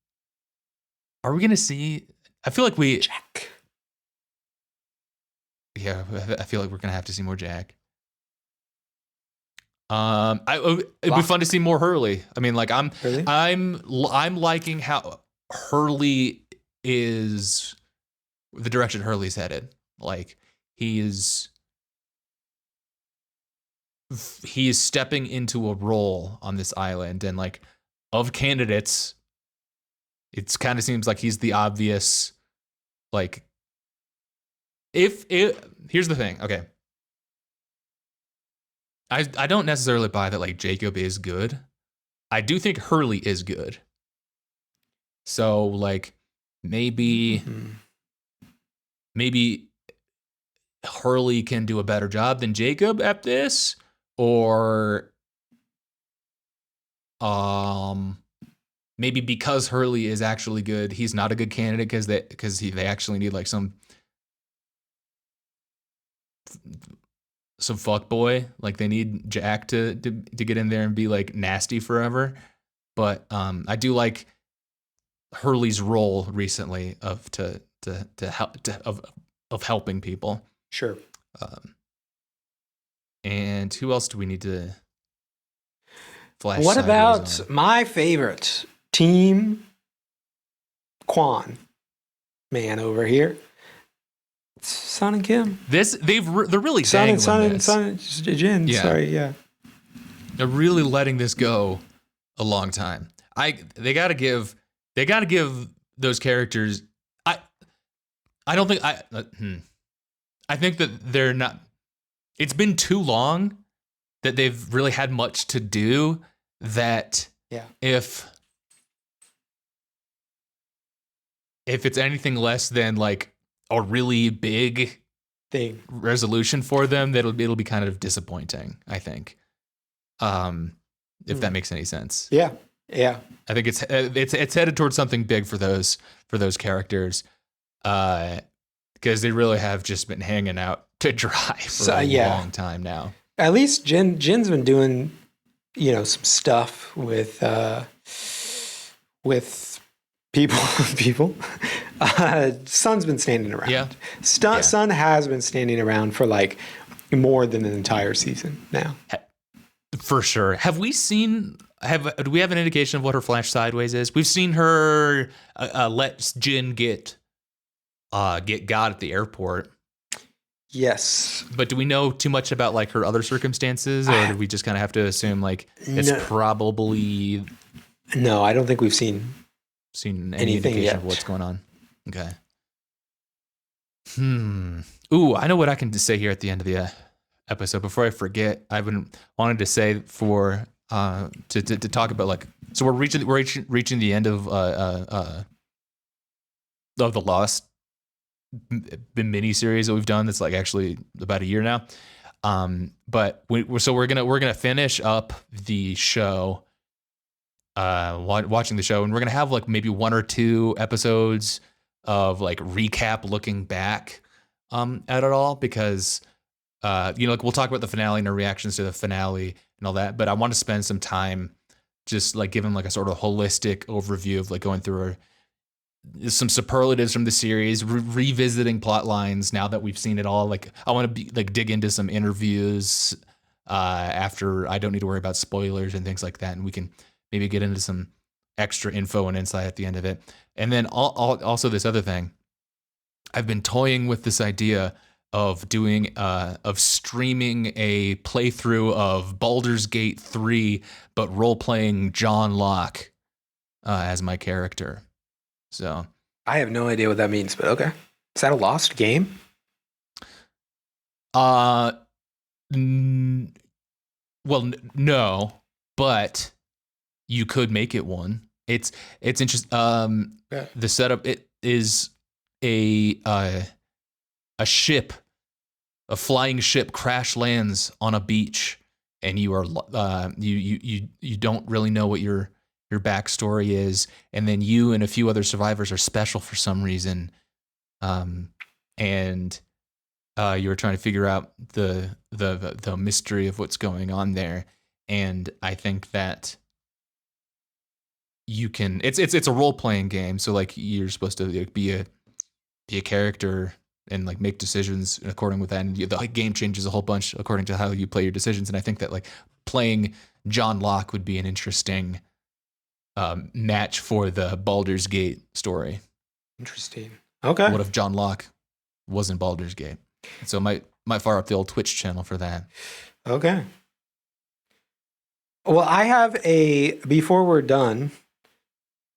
Are we gonna see? I feel like we. Jack. Yeah, I feel like we're gonna have to see more Jack. It'd be fun to see more Hurley. I mean, like I'm liking how Hurley is the direction Hurley's headed. Like he is stepping into a role on this island, and like of candidates, it kind of seems like he's the obvious. Like, here's the thing. Okay, I don't necessarily buy that like Jacob is good. I do think Hurley is good. So like maybe Hurley can do a better job than Jacob at this, or maybe because Hurley is actually good, he's not a good candidate because they actually need like some fuck boy, like they need Jack to get in there and be like nasty forever. But I do like Hurley's role recently of helping people. Sure. And who else do we need to flash? What Sideways about my favorite team, Quan man over here? Son and Kim. They're really dangling this. Son and Jin. Yeah. Sorry, yeah. They're really letting this go a long time. They got to give those characters. I don't think I think that they're not. It's been too long that they've really had much to do. That if it's anything less than like a really big thing resolution for them, it'll be kind of disappointing, I think. If that makes any sense. Yeah. I think it's headed towards something big for those characters, because they really have just been hanging out to dry for a long time now. At least Jin's been doing, some stuff with people. Sun's been standing around. Yeah. Sun has been standing around for like more than an entire season now. For sure. Do we have an indication of what her flash sideways is? We've seen her let Jin get God at the airport. Yes. But do we know too much about like her other circumstances, or do we just kind of have to assume like it's probably? No, I don't think we've seen any anything indication yet of what's going on. Okay. Ooh, I know what I can say here at the end of the episode. Before I forget, I've been wanted to say for to talk about like, so we're reaching the end of the Lost mini series that we've done. That's like actually about a year now. But we're gonna finish up the show, watching the show, and we're gonna have like maybe 1 or 2 episodes of like recap looking back at it all, because like we'll talk about the finale and our reactions to the finale and all that, but I want to spend some time just like giving like a sort of holistic overview of like going through some superlatives from the series, revisiting plot lines now that we've seen it all. Like I want to dig into some interviews after I don't need to worry about spoilers and things like that, and we can maybe get into some extra info and insight at the end of it. And then also this other thing, I've been toying with this idea of doing of streaming a playthrough of Baldur's Gate 3, but role playing John Locke as my character. So I have no idea what that means, but okay. Is that a Lost game? Well, no, but you could make it one. It's interesting. The setup, it is a ship, a flying ship crash lands on a beach, and you are you don't really know what your backstory is, and then you and a few other survivors are special for some reason, and you're trying to figure out the mystery of what's going on there. And I think that you can. It's a role playing game, so like you're supposed to like, be a character and like make decisions according with that, and the game changes a whole bunch according to how you play your decisions. And I think that like playing John Locke would be an interesting match for the Baldur's Gate story. Interesting. Okay. What if John Locke was in Baldur's Gate? So might fire up the old Twitch channel for that. Okay. Well, before we're done,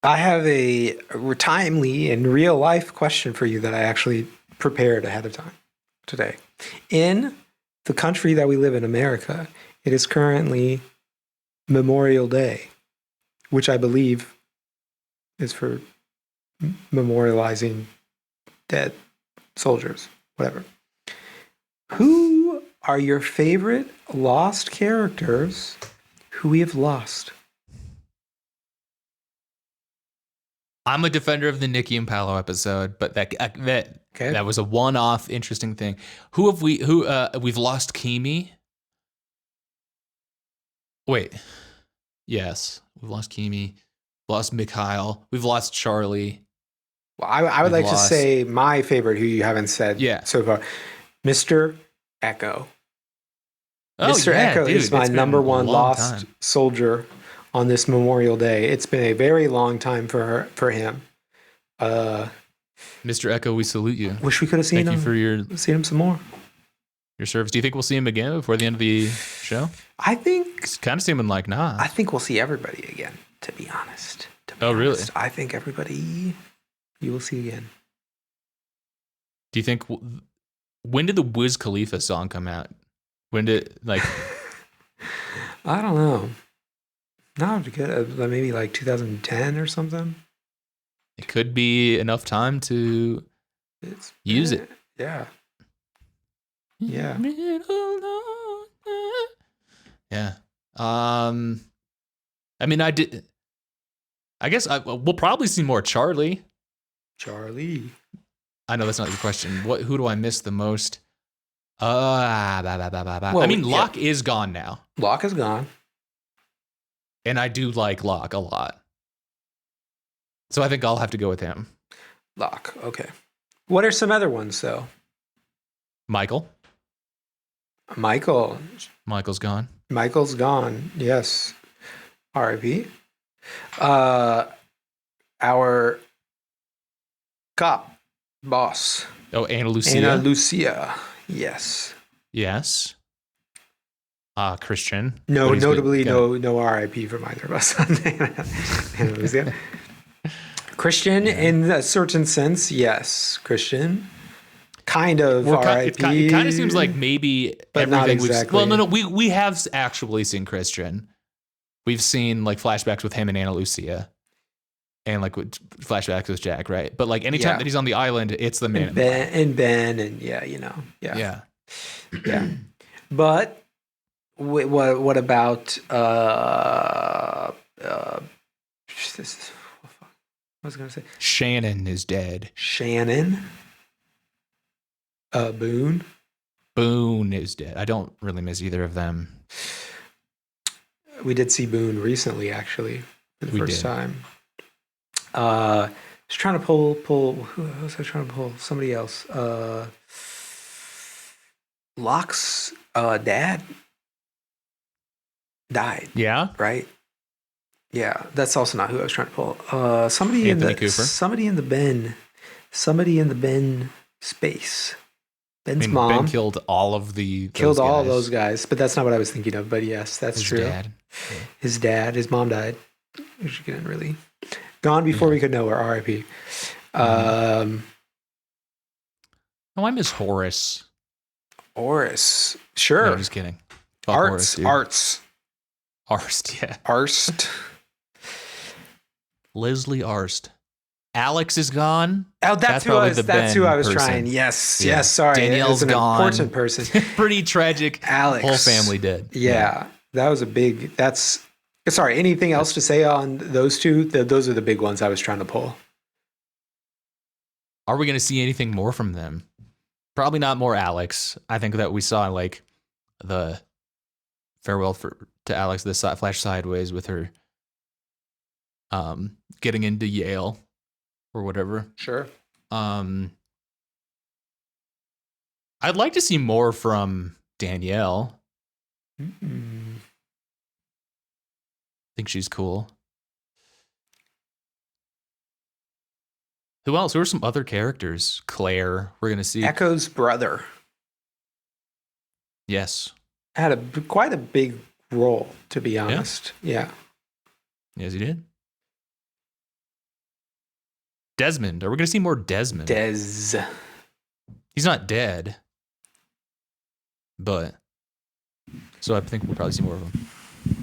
I have a timely and real life question for you that I actually prepared ahead of time today. In the country that we live in, America, it is currently Memorial Day, which I believe is for memorializing dead soldiers, whatever. Who are your favorite Lost characters who we have lost? I'm a defender of the Nikki and Paolo episode, but that was a one-off interesting thing. We've lost Kimi. Wait. Yes, we've lost Kimi. Lost Mikhail. We've lost Charlie. Well, I would like to say my favorite, who you haven't said so far, Mr. Echo. Mr. Echo is my number one lost soldier on this Memorial Day. It's been a very long time for him. Mr. Echo, we salute you. Wish we could have seen him. Thank you for seen him some more. Your service. Do you think we'll see him again before the end of the show? I think it's kind of seeming like not. I think we'll see everybody again. To be honest. Really? I think everybody you will see again. Do you think? When did the Wiz Khalifa song come out? When did like? I don't know. No, maybe like 2010 or something. It could be enough time to use it. Yeah. Yeah. Yeah. I mean, I guess we'll probably see more Charlie. Charlie. I know that's not your question. Who do I miss the most? I mean, Locke is gone now. Locke is gone. And I do like Locke a lot. So I think I'll have to go with him. Locke, okay. What are some other ones, though? Michael. Michael's gone. Michael's gone, yes. R.I.P. Our cop boss. Oh, Ana Lucia. Ana Lucia, yes. Yes. Christian. No, notably, no R.I.P. from either of us. Ana Lucia. Christian, in a certain sense, yes. Christian. kind of R.I.P. It kind of seems like maybe But not everything exactly. no. We have actually seen Christian. We've seen like flashbacks with him and Ana Lucia, and like flashbacks with Jack, right? But like anytime that he's on the island, it's the man and Ben, and yeah. But what about this is what was I gonna say? Shannon is dead. Shannon. Boone. Boone is dead. I don't really miss either of them. We did see Boone recently, actually, for the first time. I was trying to pull. Who was I trying to pull? Somebody else. Locke's dad died. Yeah. Right. Yeah, that's also not who I was trying to pull. Somebody Anthony in the Cooper. somebody in the Ben space. Ben's mom Ben killed all of all those guys, but that's not what I was thinking of. But yes, that's true. Dad. Yeah. His dad, his mom died. Which again, really gone before we could know her. R.I.P. Oh, I miss Horace. Horace, sure. No, just kidding. Fuck Horace, Arzt, yeah. Arzt. Leslie Arzt. Alex is gone. Oh, that's who I was trying. Yes, sorry. Danielle's gone. Important person. Pretty tragic. Alex. Whole family dead. Yeah, that was a big. That's sorry. Anything else to say on those two? Those are the big ones I was trying to pull. Are we going to see anything more from them? Probably not more Alex. I think that we saw like the farewell to Alex, the flash sideways with her getting into Yale or whatever. Sure. I'd like to see more from Danielle. Mm-hmm. I think she's cool. Who else? Who are some other characters? Claire, we're going to see. Echo's brother. Yes. Had quite a big role, to be honest. Yeah. Yes, he did. Desmond. Are we going to see more Desmond? He's not dead. But. So I think we'll probably see more of him.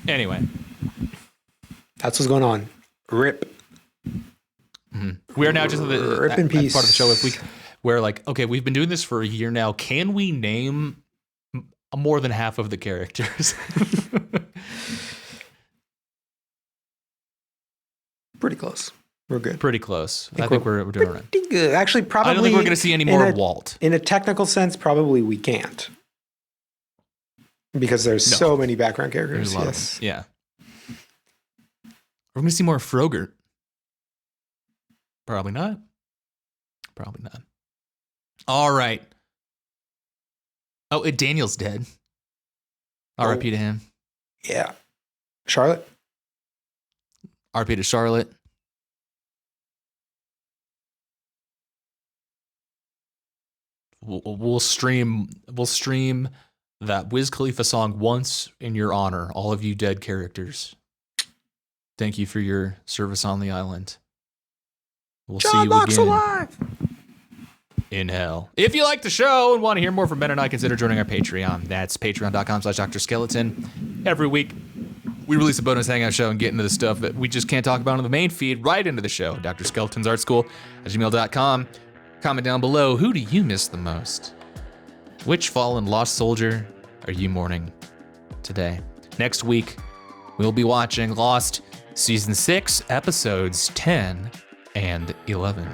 Anyway. That's what's going on. Rip. Mm-hmm. We are now just Rip in peace. Part of the show. If we, where like, okay, we've been doing this for a year now. Can we name more than half of the characters? Pretty close. We're good. Pretty close. I think we're doing right. Pretty good. Actually, probably. I don't think we're going to see any more of Walt. In a technical sense, probably we can't. Because there's so many background characters. Yes. Yeah. We're going to see more of Frogurt. Probably not. Probably not. All right. Oh, Daniel's dead. R.I.P. to him. Yeah. Charlotte? R.I.P. to Charlotte. We'll stream that Wiz Khalifa song once in your honor, all of you dead characters. Thank you for your service on the island. We'll see you again alive in hell. If you like the show and want to hear more from Ben and I, consider joining our Patreon. That's patreon.com/Dr. Skeleton. Every week, we release a bonus hangout show and get into the stuff that we just can't talk about on the main feed right into the show. Dr. Skeleton's Art School at gmail.com. Comment down below, who do you miss the most? Which fallen lost soldier are you mourning today? Next week, we'll be watching Lost Season 6, Episodes 10 and 11.